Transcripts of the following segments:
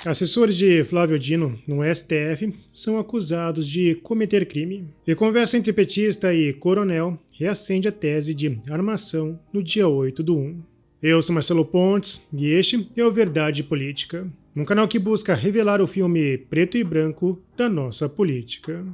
Assessores de Flávio Dino, no STF, são acusados de cometer crime. E conversa entre petista e coronel reacende a tese de armação no dia 8/1. Eu sou Marcelo Pontes e este é o Verdade Política, um canal que busca revelar o filme preto e branco da nossa política.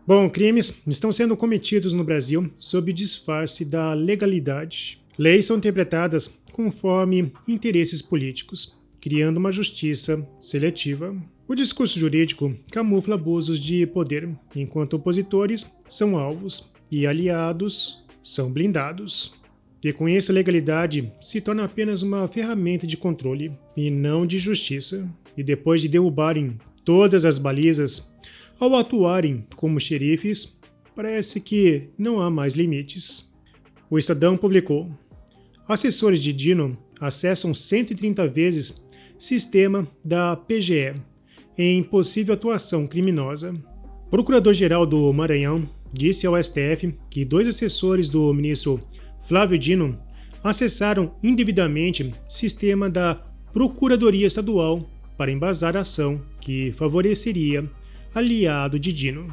Bom, crimes estão sendo cometidos no Brasil sob disfarce da legalidade. Leis são interpretadas conforme interesses políticos, criando uma justiça seletiva. O discurso jurídico camufla abusos de poder, enquanto opositores são alvos e aliados são blindados. E com isso a legalidade se torna apenas uma ferramenta de controle e não de justiça. E depois de derrubarem todas as balizas, ao atuarem como xerifes, parece que não há mais limites. O Estadão publicou: assessores de Dino acessam 130 vezes sistema da PGE em possível atuação criminosa. O Procurador-Geral do Maranhão disse ao STF que 2 assessores do ministro Flávio Dino acessaram indevidamente sistema da Procuradoria Estadual para embasar a ação que favoreceria aliado de Dino.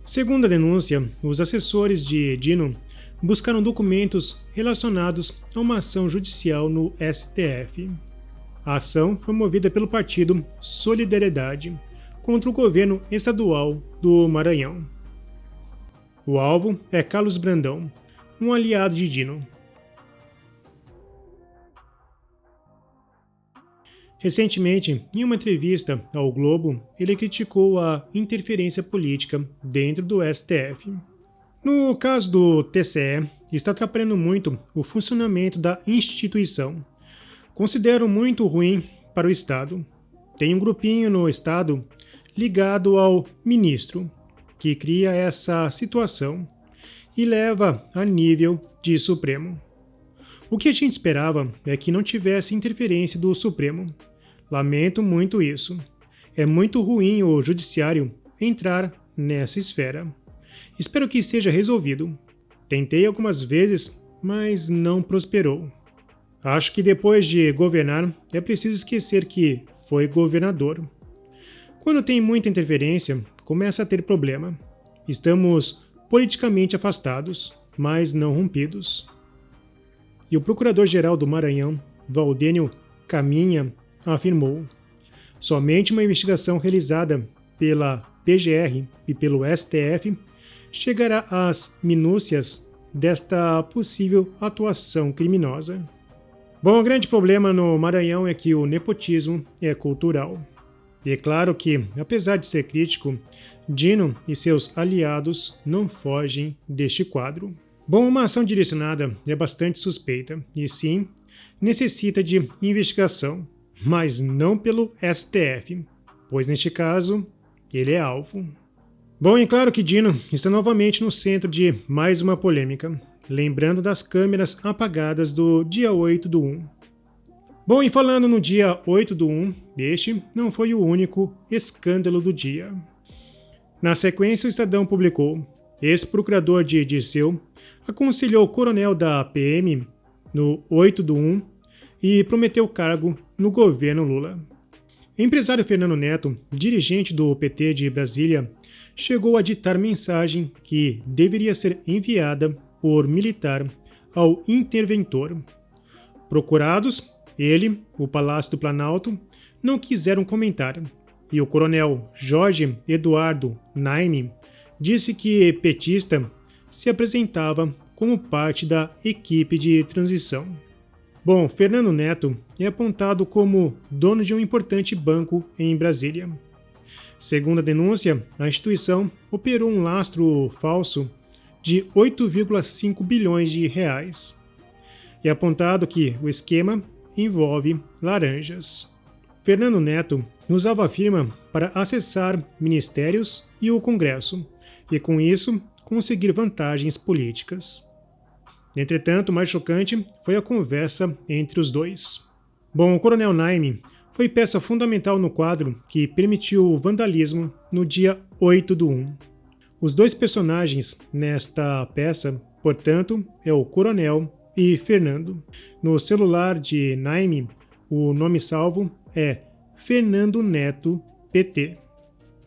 Segundo a denúncia, os assessores de Dino buscaram documentos relacionados a uma ação judicial no STF. A ação foi movida pelo partido Solidariedade contra o governo estadual do Maranhão. O alvo é Carlos Brandão, um aliado de Dino. Recentemente, em uma entrevista ao Globo, ele criticou a interferência política dentro do STF. No caso do TCE, está atrapalhando muito o funcionamento da instituição. Considero muito ruim para o Estado. Tem um grupinho no Estado ligado ao ministro, que cria essa situação e leva a nível de Supremo. O que a gente esperava é que não tivesse interferência do Supremo. Lamento muito isso. É muito ruim o judiciário entrar nessa esfera. Espero que seja resolvido. Tentei algumas vezes, mas não prosperou. Acho que depois de governar, é preciso esquecer que foi governador. Quando tem muita interferência, começa a ter problema. Estamos politicamente afastados, mas não rompidos. E o Procurador-Geral do Maranhão, Valdênio Caminha, afirmou: somente uma investigação realizada pela PGR e pelo STF chegará às minúcias desta possível atuação criminosa. Bom, o grande problema no Maranhão é que o nepotismo é cultural. E é claro que, apesar de ser crítico, Dino e seus aliados não fogem deste quadro. Bom, uma ação direcionada é bastante suspeita e sim, necessita de investigação, mas não pelo STF, pois neste caso, ele é alvo. Bom, é claro que Dino está novamente no centro de mais uma polêmica, lembrando das câmeras apagadas do dia 8/1. Bom, e falando no dia 8/1, este não foi o único escândalo do dia. Na sequência, o Estadão publicou: ex-procurador de Dirceu aconselhou o coronel da PM no 8/1 e prometeu cargo no governo Lula. O empresário Fernando Neto, dirigente do PT de Brasília, chegou a ditar mensagem que deveria ser enviada por militar ao interventor. Procurados, ele, o Palácio do Planalto, não quiseram comentar, e o coronel Jorge Eduardo Naime disse que petista se apresentava como parte da equipe de transição. Bom, Fernando Neto é apontado como dono de um importante banco em Brasília. Segundo a denúncia, a instituição operou um lastro falso de 8,5 bilhões de reais. É apontado que o esquema envolve laranjas. Fernando Neto usava a firma para acessar ministérios e o Congresso, e com isso conseguir vantagens políticas. Entretanto, o mais chocante foi a conversa entre os dois. Bom, o coronel Naime foi peça fundamental no quadro que permitiu o vandalismo no dia 8/1. Os dois personagens nesta peça portanto, é o Coronel e Fernando. No celular de Naime, o nome salvo é Fernando Neto PT.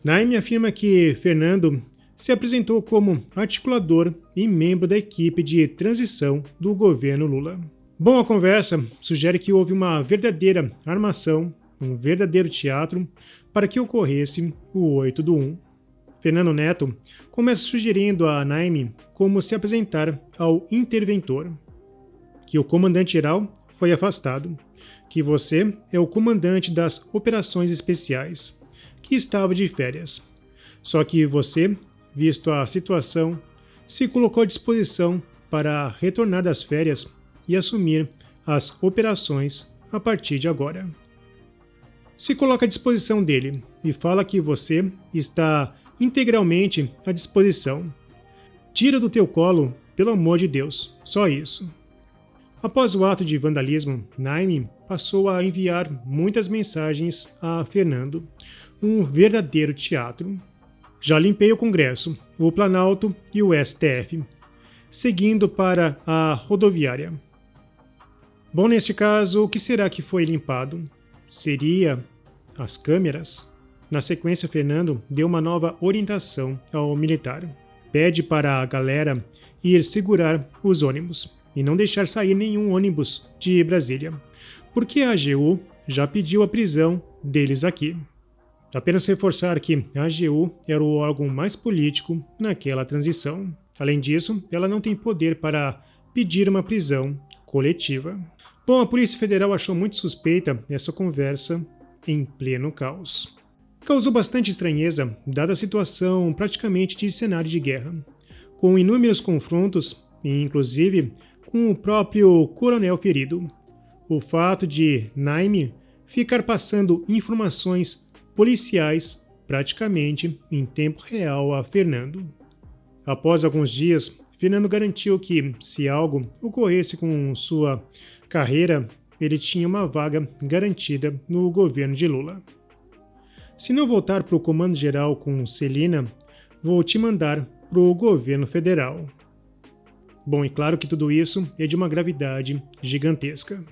Naime afirma que Fernando se apresentou como articulador e membro da equipe de transição do governo Lula. Bom, a conversa sugere que houve uma verdadeira armação, um verdadeiro teatro, para que ocorresse o 8 do 1. Fernando Neto começa sugerindo a Naime como se apresentar ao interventor, que o comandante-geral foi afastado, que você é o comandante das operações especiais, que estava de férias. Só que você, visto a situação, se colocou à disposição para retornar das férias e assumir as operações a partir de agora. Se coloca à disposição dele e fala que você está integralmente à disposição. Tira do teu colo, pelo amor de Deus, só isso. Após o ato de vandalismo, Naime passou a enviar muitas mensagens a Fernando, um verdadeiro teatro. Já limpei o Congresso, o Planalto e o STF, seguindo para a rodoviária. Bom, neste caso, o que será que foi limpado? Seria as câmeras? Na sequência, Fernando deu uma nova orientação ao militar. Pede para a galera ir segurar os ônibus e não deixar sair nenhum ônibus de Brasília, porque a AGU já pediu a prisão deles aqui. Apenas reforçar que a AGU era o órgão mais político naquela transição. Além disso, ela não tem poder para pedir uma prisão coletiva. Bom, a Polícia Federal achou muito suspeita essa conversa em pleno caos. Causou bastante estranheza, dada a situação praticamente de cenário de guerra, com inúmeros confrontos e, inclusive, com o próprio coronel ferido. O fato de Naime ficar passando informações policiais praticamente em tempo real a Fernando. Após alguns dias, Fernando garantiu que, se algo ocorresse com sua carreira, ele tinha uma vaga garantida no governo de Lula. Se não voltar para o comando geral com Celina, vou te mandar para o governo federal. Bom, e claro que tudo isso é de uma gravidade gigantesca.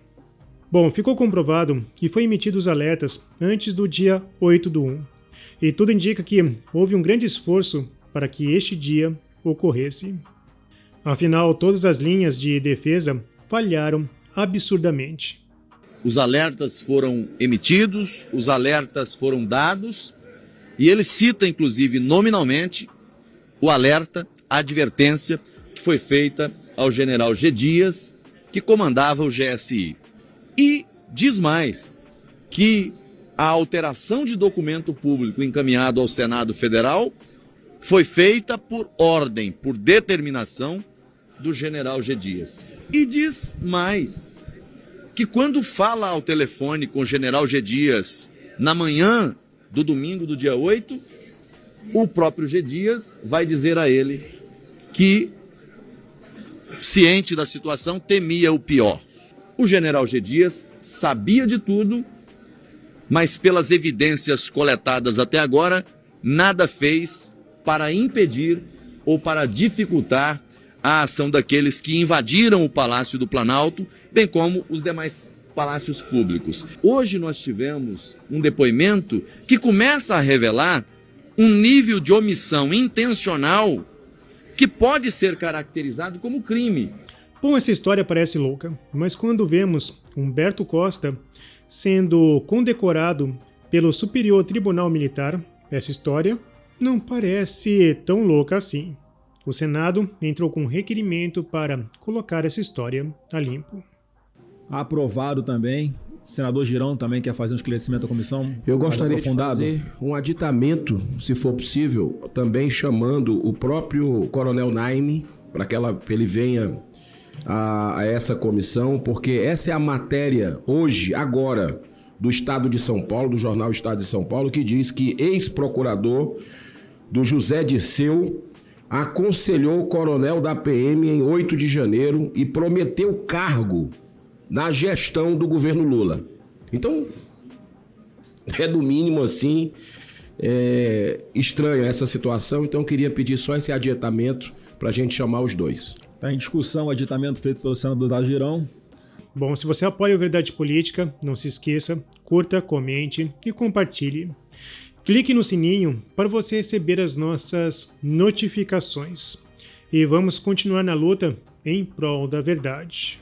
Bom, ficou comprovado que foi emitidos alertas antes do dia 8 do 1, e tudo indica que houve um grande esforço para que este dia ocorresse. Afinal, todas as linhas de defesa falharam absurdamente. Os alertas foram emitidos, os alertas foram dados, e ele cita, inclusive, nominalmente, o alerta, a advertência que foi feita ao general G. Dias, que comandava o GSI. E diz mais, que a alteração de documento público encaminhado ao Senado Federal foi feita por ordem, por determinação do general G. Dias. E diz mais, que quando fala ao telefone com o general G. Dias na manhã do domingo do dia 8, o próprio G. Dias vai dizer a ele que, ciente da situação, temia o pior. O general G. Dias sabia de tudo, mas pelas evidências coletadas até agora, nada fez para impedir ou para dificultar a ação daqueles que invadiram o Palácio do Planalto, bem como os demais palácios públicos. Hoje nós tivemos um depoimento que começa a revelar um nível de omissão intencional que pode ser caracterizado como crime. Bom, essa história parece louca, mas quando vemos Humberto Costa sendo condecorado pelo Superior Tribunal Militar, essa história não parece tão louca assim. O Senado entrou com um requerimento para colocar essa história a limpo. Aprovado também. O senador Girão também quer fazer um esclarecimento da comissão. Eu gostaria de fazer um aditamento, se for possível, também chamando o próprio Coronel Naime para que ele venha a essa comissão, porque essa é a matéria hoje, agora, do Estado de São Paulo, do jornal Estado de São Paulo, que diz que ex-procurador do José Dirceu aconselhou o coronel da PM em 8 de janeiro e prometeu cargo na gestão do governo Lula. Então, é do mínimo assim, estranho essa situação, então eu queria pedir só esse adiantamento para a gente chamar os dois. Está em discussão o aditamento feito pelo senador Dado Girão. Bom, se você apoia o Verdade Política, não se esqueça, curta, comente e compartilhe. Clique no sininho para você receber as nossas notificações. E vamos continuar na luta em prol da verdade.